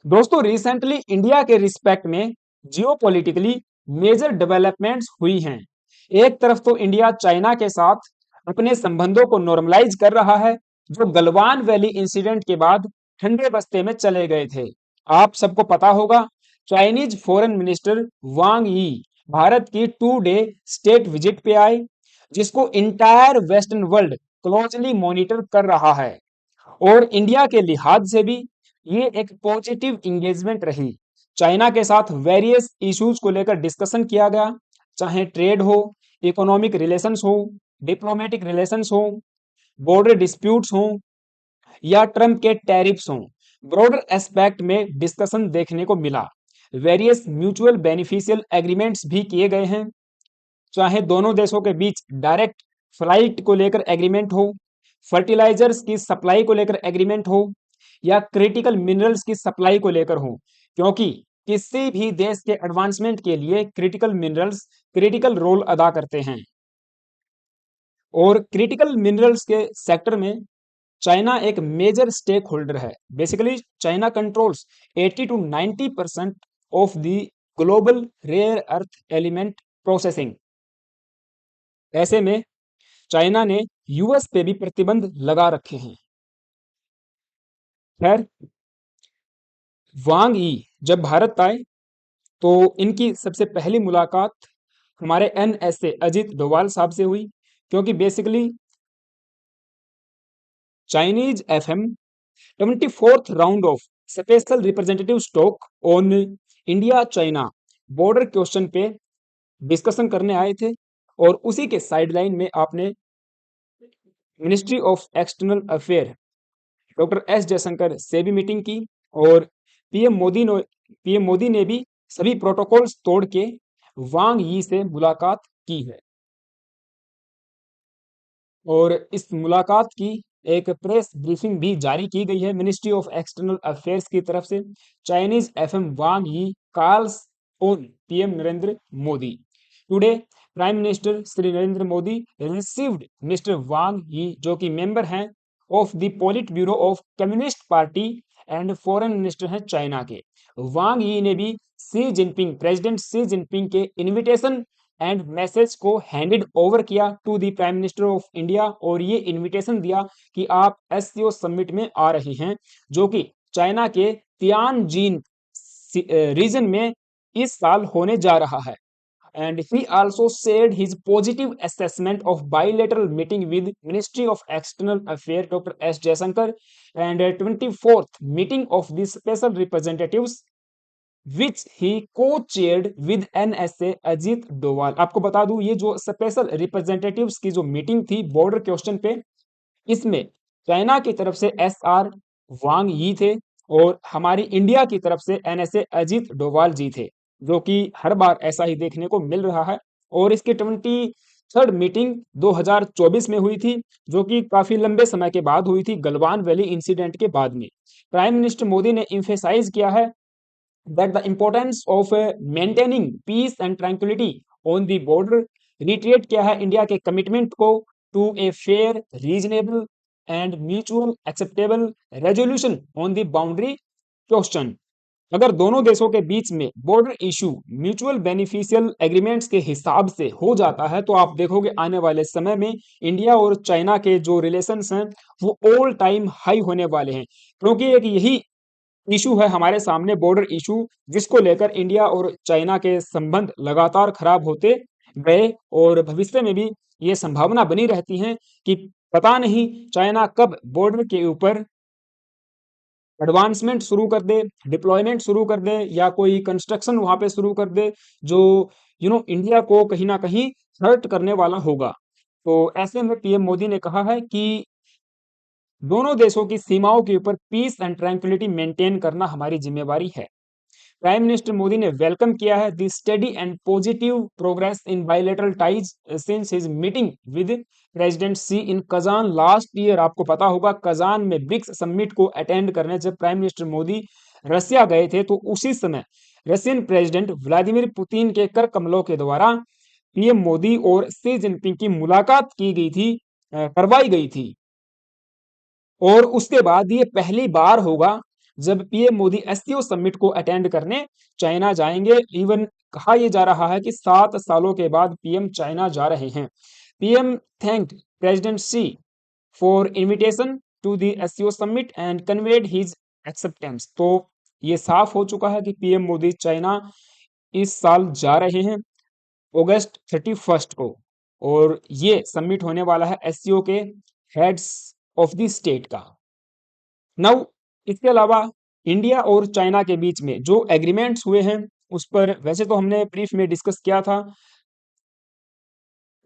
दोस्तों recently India के respect में जियोपॉलिटिकली मेजर डेवलपमेंट्स हुई हैं। एक तरफ तो इंडिया चाइना के साथ अपने संबंधों को नॉर्मलाइज कर रहा है, जो गलवान वैली इंसिडेंट के बाद ठंडे बस्ते में चले गए थे। आप सबको पता होगा, चाइनीज फॉरेन मिनिस्टर वांग यी भारत की 2 डे स्टेट विजिट पे आए, जिसको entire western world closely monitor कर रहा है। और इंडिया के लिहाज से भी ये एक पॉजिटिव इंगेजमेंट रही। चाइना के साथ वेरियस इश्यूज को लेकर डिस्कशन किया गया, चाहे ट्रेड हो, इकोनॉमिक रिलेशंस हो, डिप्लोमेटिक रिलेशंस हो, बॉर्डर डिस्प्यूट्स हो या ट्रम्प के टैरिफ्स हों। ब्रॉडर एस्पेक्ट में डिस्कशन देखने को मिला। वेरियस म्यूचुअल बेनिफिशियल एग्रीमेंट्स भी किए गए हैं, चाहे दोनों देशों के बीच डायरेक्ट फ्लाइट को लेकर एग्रीमेंट हो, फर्टिलाइजर्स की सप्लाई को लेकर एग्रीमेंट हो, या क्रिटिकल मिनरल्स की सप्लाई को लेकर हो, क्योंकि किसी भी देश के एडवांसमेंट के लिए क्रिटिकल मिनरल्स क्रिटिकल रोल अदा करते हैं। और क्रिटिकल मिनरल्स के सेक्टर में चाइना एक मेजर स्टेक होल्डर है। Basically China controls 80 to 90% of the global rare earth element processing. ऐसे में चाइना ने यूएस पे भी प्रतिबंध लगा रखे हैं। खैर, वांग यी जब भारत आए तो इनकी सबसे पहली मुलाकात हमारे एनएसए अजित डोभाल साहब से हुई, क्योंकि basically Chinese FM 24th round of special representative stock on India China border question पे डिस्कशन करने आए थे। और उसी के साइडलाइन में आपने ministry of external affair doctor S Jaishankar से भी मीटिंग की, और पीएम मोदी ने भी सभी प्रोटोकॉल्स तोड़ के वांग यी से मुलाकात की है। और इस मुलाकात की एक प्रेस ब्रीफिंग भी जारी की गई है मिनिस्ट्री ऑफ एक्सटर्नल अफेयर्स की तरफ से। Chinese FM Wang Yi calls on PM Narendra Modi today. Prime minister Shri Narendra Modi received mister Wang Yi, जो कि मेंबर हैं of the politburo of communist party and foreign minister हैं चाइना के। वांग यी ने भी प्रेसिडेंट सी जिनपिंग के invitation and message को handed over किया to the prime minister of India, और ये इनविटेशन दिया कि आप एससीओ समिट में आ रहे हैं, जो कि चाइना के तियानजिन रीजन में इस साल होने जा रहा है। And he also shared his positive assessment of bilateral meeting with Ministry of External Affairs Dr. S. Jaishankar and 24th meeting of the special representatives विच ही को chaired with NSA Ajit Doval. आपको बता दूं, ये जो स्पेशल रिप्रेजेंटेटिव्स की जो मीटिंग थी border question पे, इसमें चाइना की तरफ से एसआर वांग यी थे और हमारी इंडिया की तरफ से एनएसए अजीत डोवाल जी थे, जो कि हर बार ऐसा ही देखने को मिल रहा है। और इसकी 23rd मीटिंग 2024 में हुई थी, जो कि काफी लंबे समय के बाद हुई थी, गलवान वैली इंसिडेंट के बाद में। प्राइम मिनिस्टर मोदी ने इम्फेसाइज किया है that the importance of maintaining peace and tranquility on the border, reiterate किया है इंडिया के कमिटमेंट को to a fair, reasonable and mutual acceptable resolution on the boundary question. अगर दोनों देशों के बीच में border issue mutual beneficial agreements के हिसाब से हो जाता है, तो आप देखोगे आने वाले समय में इंडिया और चाइना के जो रिलेशंस हैं वो ऑल टाइम हाई होने वाले हैं, क्योंकि एक यही इशू है हमारे सामने, बॉर्डर इशू, जिसको लेकर इंडिया और चाइना के संबंध लगातार खराब होते गए। और भविष्य में भी ये संभावना बनी रहती है कि पता नहीं चाइना कब बॉर्डर के ऊपर एडवांसमेंट शुरू कर दे, डिप्लॉयमेंट शुरू कर दे, या कोई कंस्ट्रक्शन वहां पे शुरू कर दे, जो इंडिया को कहीं ना कहीं हर्ट करने वाला होगा। तो ऐसे में पीएम मोदी ने कहा है कि दोनों देशों की सीमाओं के ऊपर पीस एंड ट्रैंक्विलिटी मेंटेन करना हमारी जिम्मेवारी है। प्राइम मिनिस्टर मोदी ने वेलकम किया है the study and positive progress in bilateral ties since his meeting with president Xi in Kazan last year. आपको पता होगा, कजान में ब्रिक्स समिट को अटेंड करने जब प्राइम मिनिस्टर मोदी रसिया गए थे, तो उसी समय रशियन प्रेसिडेंट व्लादिमीर पुतिन के कर कमलों के द्वारा पीएम मोदी और सी जिनपिंग की मुलाकात की गई थी, करवाई गई थी। और उसके बाद ये पहली बार होगा जब पीएम मोदी एससीओ समिट को अटेंड करने चाइना जाएंगे। इवन कहा यह जा रहा है कि 7 सालों के बाद पीएम चाइना जा रहे हैं। PM thanked president Xi for invitation to the SCO summit and conveyed his acceptance. तो ये साफ हो चुका है कि पीएम मोदी चाइना इस साल जा रहे हैं अगस्त 31 को, और ये समिट होने वाला है एससीओ के हेड्स ऑफ द स्टेट का। नाउ इसके अलावा इंडिया और चाइना के बीच में जो एग्रीमेंट्स हुए हैं उस पर वैसे तो हमने ब्रीफ में डिस्कस किया था।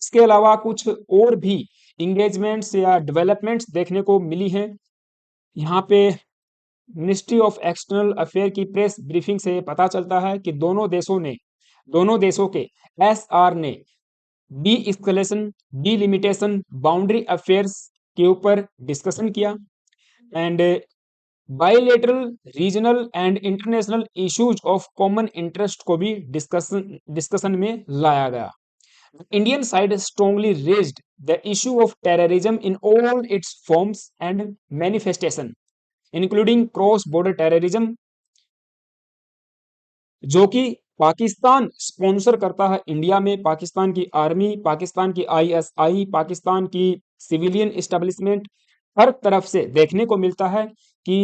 इसके अलावा कुछ और भी इंगेजमेंट्स या डेवलपमेंट्स देखने को मिली हैं। यहाँ पे मिनिस्ट्री ऑफ एक्सटर्नल अफेयर की प्रेस ब्रीफिंग से पता चलता है कि दोनों देशों के एसआर ने D escalation, delimitation, boundary affairs के ऊपर डिस्कशन किया and bilateral, regional and international issues of common interest को भी डिस्कशन में लाया गया। Indian side strongly raised the issue of terrorism in all it's forms and manifestation including cross border terrorism, जो कि पाकिस्तान स्पॉन्सर करता है इंडिया में। पाकिस्तान की आर्मी, पाकिस्तान की आईएसआई, पाकिस्तान की सिविलियन एस्टेब्लिशमेंट, हर तरफ से देखने को मिलता है कि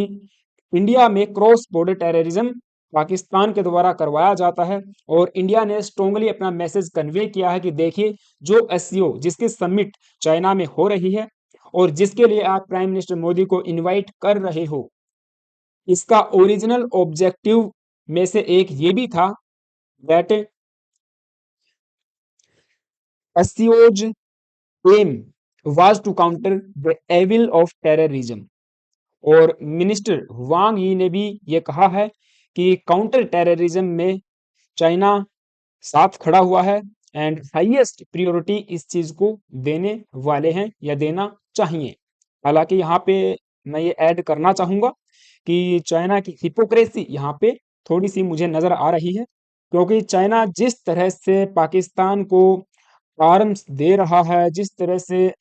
इंडिया में क्रॉस बॉर्डर टेररिज्म पाकिस्तान के द्वारा करवाया जाता है। और इंडिया ने स्ट्रांगली अपना मैसेज कन्वे किया है कि देखिए, जो एससीओ जिसकी समिट चाइना में हो रही है और जिसके लिए आप प्राइम मिनिस्टर मोदी को इनवाइट कर रहे हो, इसका ओरिजिनल ऑब्जेक्टिव में से एक ये भी था दैट एससीओज aim was to counter the evil of terrorism. और मिनिस्टर वांग यी ने भी ये कहा है कि काउंटर टेररिज्म में चाइना साथ खड़ा हुआ है एंड हाईएस्ट प्रायोरिटी इस चीज को देने वाले हैं या देना चाहिए। हालांकि यहाँ पे मैं ये ऐड करना चाहूंगा कि चाइना की हिपोक्रेसी यहाँ पे थोड़ी सी मुझे नजर आ रही है, क्योंकि चाइना जिस तरह से पाकिस्तान को आर्म्स दे रहा है, जिस तरह से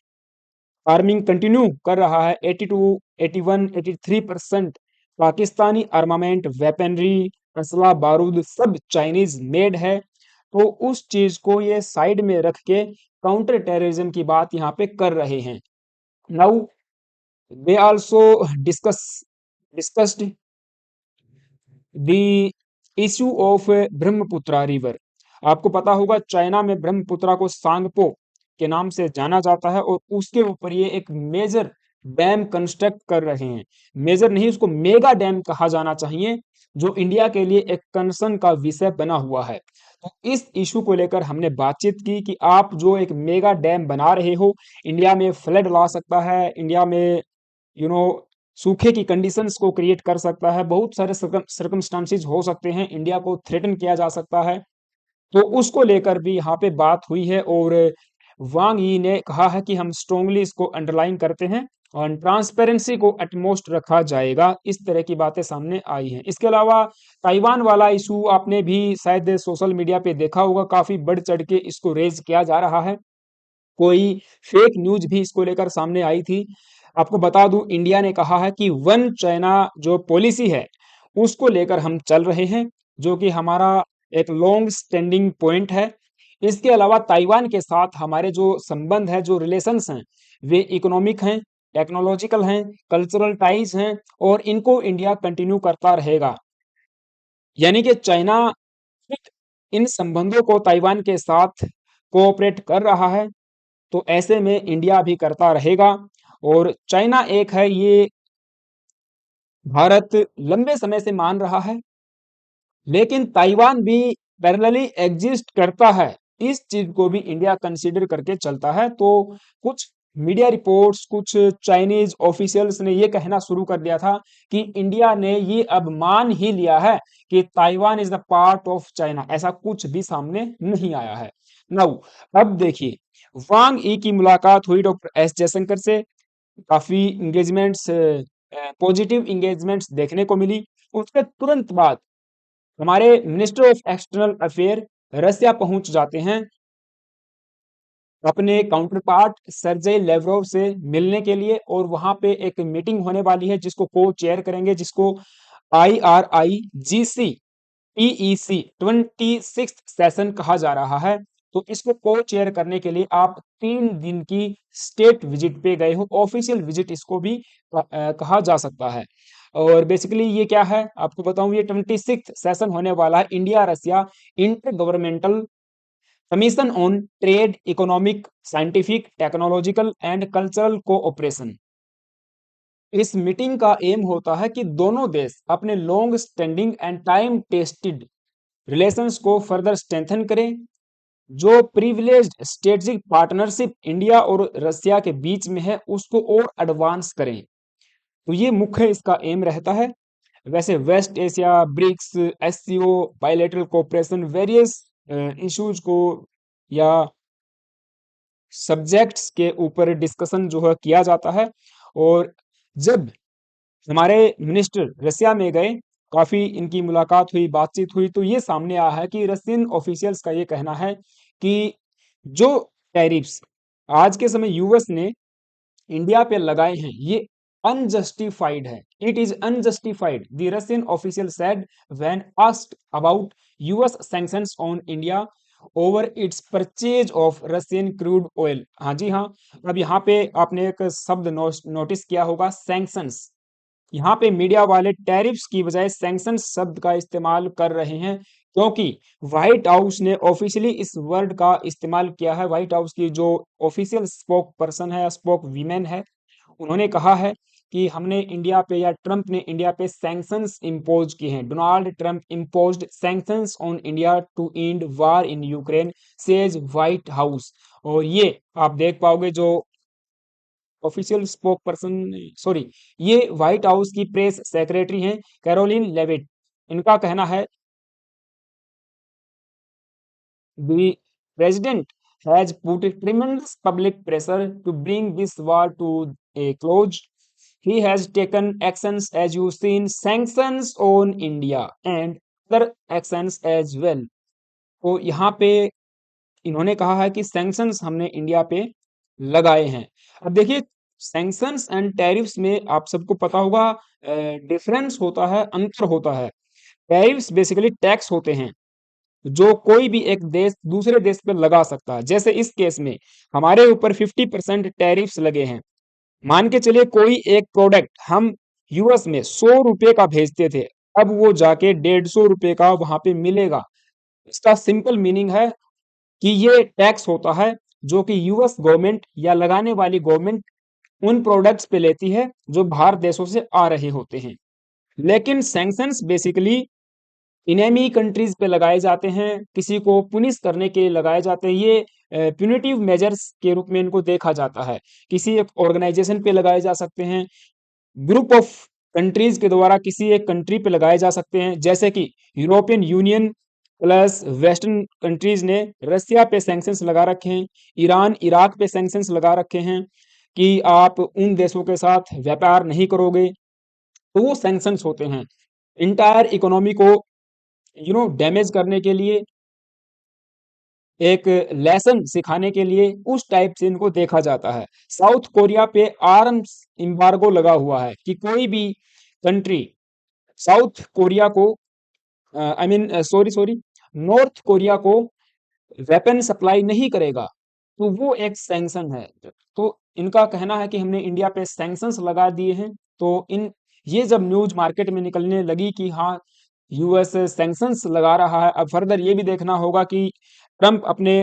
आर्मिंग कंटिन्यू कर रहा है, 82, 81, 83% पाकिस्तानी आर्मामेंट, वेपनरी, असला बारूद सब चाइनीज मेड है। तो उस चीज को ये साइड में रख के काउंटर टेररिज्म की बात यहाँ पे कर रहे हैं। Now they also discussed the issue of Brahmaputra river. आपको पता होगा चाइना में ब्रह्मपुत्रा को सांगपो के नाम से जाना जाता है और उसके ऊपर ये एक मेजर डैम कंस्ट्रक्ट कर रहे हैं। मेजर नहीं, उसको मेगा डैम कहा जाना चाहिए, जो इंडिया के लिए एक कंसर्न का विषय बना हुआ है। तो इस इशू को लेकर हमने बातचीत की कि आप जो एक मेगा डैम बना रहे हो, इंडिया में फ्लड ला सकता है, इंडिया में यू नो सूखे की कंडीशंस को क्रिएट कर सकता है, बहुत सारे सर्कमस्टांसेस हो सकते हैं, इंडिया को थ्रेटन किया जा सकता है। तो उसको लेकर भी यहाँ पे बात हुई है और वांग यी ने कहा है कि हम स्ट्रांगली इसको अंडरलाइन करते हैं और ट्रांसपेरेंसी को एटमोस्ट रखा जाएगा। इस तरह की बातें सामने आई हैं। इसके अलावा ताइवान वाला इशू आपने भी शायद सोशल मीडिया पे देखा होगा, काफी बढ़ चढ़ के इसको रेज किया जा रहा है। कोई फेक न्यूज भी इसको लेकर सामने आई थी। आपको बता दूं, इंडिया ने कहा है कि वन चाइना जो पॉलिसी है उसको लेकर हम चल रहे हैं, जो कि हमारा एक लॉन्ग स्टैंडिंग पॉइंट है। इसके अलावा ताइवान के साथ हमारे जो संबंध है, जो रिलेशंस हैं, वे इकोनॉमिक हैं, टेक्नोलॉजिकल हैं, कल्चरल टाइज हैं और इनको इंडिया कंटिन्यू करता रहेगा। यानी कि चाइना इन संबंधों को ताइवान के साथ कोऑपरेट कर रहा है, तो ऐसे में इंडिया भी करता रहेगा। और चाइना एक है, ये भारत लंबे समय से मान रहा है, लेकिन ताइवान भी पैरेलली एग्जिस्ट करता है, इस चीज को भी इंडिया कंसीडर करके चलता है। तो कुछ मीडिया रिपोर्ट्स, कुछ चाइनीज ऑफिशियल्स ने ये कहना शुरू कर दिया था कि इंडिया ने ये अब मान ही लिया है कि Taiwan is the part of China. ऐसा कुछ भी सामने नहीं आया है। नाउ अब देखिए, वांग ई की मुलाकात हुई डॉक्टर एस जयशंकर से, काफी इंगेजमेंट्स, पॉजिटिव इंगेजमेंट्स देखने को मिली। उसके तुरंत बाद हमारे मिनिस्टर ऑफ एक्सटर्नल अफेयर रसिया पहुंच जाते हैं अपने काउंटर पार्ट सर्जेई लेवरोव से मिलने के लिए, और वहां पे एक मीटिंग होने वाली है जिसको को चेयर करेंगे, जिसको IRIGC PEC 26 सेशन कहा जा रहा है। तो इसको को चेयर करने के लिए आप 3 दिन की स्टेट विजिट पे गए हो, ऑफिशियल विजिट इसको भी कहा जा सकता है। और बेसिकली ये क्या है आपको बताऊं, ये 26 सेशन होने वाला है India Russia intergovernmental commission on trade, economic, scientific, technological and cultural cooperation. इस मीटिंग का एम होता है कि दोनों देश अपने long standing and time tested relations को फर्दर स्ट्रेंथन करें। जो प्रिविलेज्ड स्ट्रेटेजिक पार्टनरशिप इंडिया और रसिया के बीच में है उसको और एडवांस करें। तो ये मुख्य इसका एम रहता है। वैसे West Asia, BRICS, SCO, bilateral cooperation, various issues को या सब्जेक्ट्स के ऊपर डिस्कशन जो है किया जाता है। और जब हमारे मिनिस्टर रसिया में गए, काफी इनकी मुलाकात हुई, बातचीत हुई, तो ये सामने आया है कि रशियन ऑफिशियल्स का ये कहना है कि जो टैरिफ्स आज के समय यूएस ने इंडिया पे लगाए हैं ये अनजस्टिफाइड है। It is unjustified, the Russian official said when asked about US sanctions on India over it's purchase of Russian crude oil. हाँ जी हाँ, अब यहाँ पे आपने एक शब्द नोटिस किया होगा, सैंक्शंस। यहाँ पे मीडिया वाले टैरिफ्स की बजाय सैंक्शंस शब्द का इस्तेमाल कर रहे हैं, क्योंकि व्हाइट हाउस ने ऑफिशियली इस वर्ड का इस्तेमाल किया है। व्हाइट हाउस की जो ऑफिशियल स्पोक पर्सन है, स्पोक वीमेन है, उन्होंने कहा है कि हमने इंडिया पे या ट्रंप ने इंडिया पे सैंक्शंस इम्पोज किए हैं। Donald Trump imposed sanctions on India to end war in Ukraine, says White House. और ये आप देख पाओगे जो ऑफिशियल स्पोक पर्सन, सॉरी, ये व्हाइट हाउस की प्रेस सेक्रेटरी हैं कैरोलिन लेविट। इनका कहना है The president has put tremendous public pressure to bring this war to a close. He has taken actions, as you've seen, sanctions on India and other actions as well. तो यहाँ पे इन्होंने कहा है कि सैंक्शंस हमने इंडिया पे लगाए हैं। अब देखिए, सैंक्शंस एंड टैरिफ्स में आप सबको पता होगा डिफरेंस होता है, अंतर होता है। टैरिफ्स बेसिकली टैक्स होते हैं जो कोई भी एक देश दूसरे देश पर लगा सकता है। जैसे इस केस में हमारे ऊपर 50% टैरिफ्स लगे हैं। मान के चलिए कोई एक प्रोडक्ट हम यूएस में 100 रुपए का भेजते थे, अब वो जाके 150 रुपए का वहां पे मिलेगा। इसका सिंपल मीनिंग है कि ये टैक्स होता है जो कि यूएस गवर्नमेंट या लगाने वाली गवर्नमेंट उन प्रोडक्ट्स पे लेती है जो बाहर देशों से आ रहे होते हैं। लेकिन सैंक्शंस बेसिकली इनेमी कंट्रीज पे लगाए जाते हैं, किसी को पुनिश करने के लिए लगाए जाते हैं। ये प्यूनिटिव मेजर्स के रूप में इनको देखा जाता है। किसी एक ऑर्गेनाइजेशन पे लगाए जा सकते हैं, ग्रुप ऑफ कंट्रीज के द्वारा किसी एक कंट्री पे लगाए जा सकते हैं। जैसे कि European union plus western countries ने रसिया पे सैंक्शंस लगा रखे हैं, ईरान इराक पे सैंक्शंस लगा रखे हैं कि आप उन देशों के साथ व्यापार नहीं करोगे। तो वो सैंक्शंस होते हैं इंटायर इकोनॉमी को डैमेज करने के लिए, एक लेसन सिखाने के लिए, उस टाइप से इनको देखा जाता है। साउथ कोरिया पे आर्म्स एम्बार्गो लगा हुआ है कि कोई भी कंट्री साउथ कोरिया को, I mean sorry sorry, north Korea को वेपन सप्लाई नहीं करेगा। तो वो एक सैंक्शन है। तो इनका कहना है कि हमने इंडिया पे सैंक्शंस लगा दिए हैं। तो इन ये जब न्यूज मार्केट में निकलने लगी कि हाँ यूएस सैंक्शंस लगा रहा है, अब फर्दर ये भी देखना होगा कि ट्रंप अपने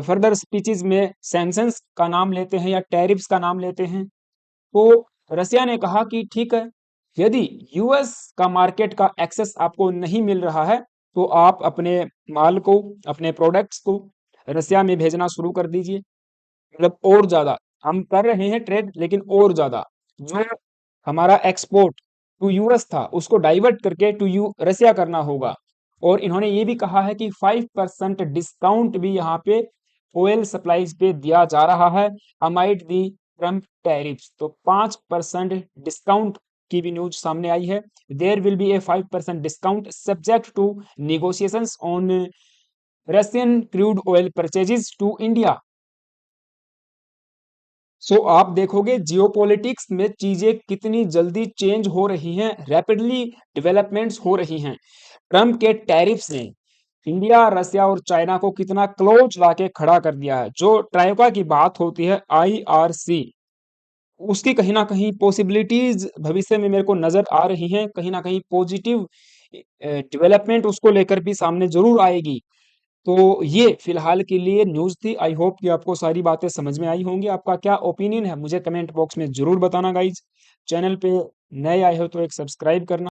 फर्दर स्पीचेस में सैंक्शंस का नाम लेते हैं या टैरिफ्स का नाम लेते हैं। तो रसिया ने कहा कि ठीक है, यदि यूएस का मार्केट का एक्सेस आपको नहीं मिल रहा है तो आप अपने माल को, अपने प्रोडक्ट्स को रसिया में भेजना शुरू कर दीजिए। मतलब और ज्यादा हम कर रहे हैं ट्रेड, लेकिन और ज्यादा जो हमारा एक्सपोर्ट टू यूएस था उसको डाइवर्ट करके टू यू रसिया करना होगा। और इन्होंने ये भी कहा है कि 5% डिस्काउंट भी यहाँ पे ऑयल सप्लाईज पे दिया जा रहा है अमाइड दी ट्रम्प टैरिफ्स। तो 5% डिस्काउंट की भी न्यूज सामने आई है। There will be a 5% discount subject to negotiations on Russian crude oil purchases to India. So आप देखोगे जियोपॉलिटिक्स में चीजें कितनी जल्दी चेंज हो रही हैं, रैपिडली डेवलपमेंट्स हो रही हैं। ट्रम्प के टैरिफ्स ने इंडिया, रसिया और चाइना को कितना क्लोज लाके खड़ा कर दिया है। जो ट्राइका की बात होती है, आईआरसी, उसकी कहीं ना कहीं पॉसिबिलिटीज भविष्य में मेरे को नजर आ रही हैं। कहीं ना कहीं पॉजिटिव डेवलपमेंट उसको लेकर भी सामने जरूर आएगी। तो ये फिलहाल के लिए न्यूज़ थी। आई होप कि आपको सारी बातें समझ में आई होंगी। आपका क्या ओपिनियन है मुझे कमेंट बॉक्स में जरूर बताना गाइज। चैनल पे नए आए हो तो एक सब्सक्राइब करना।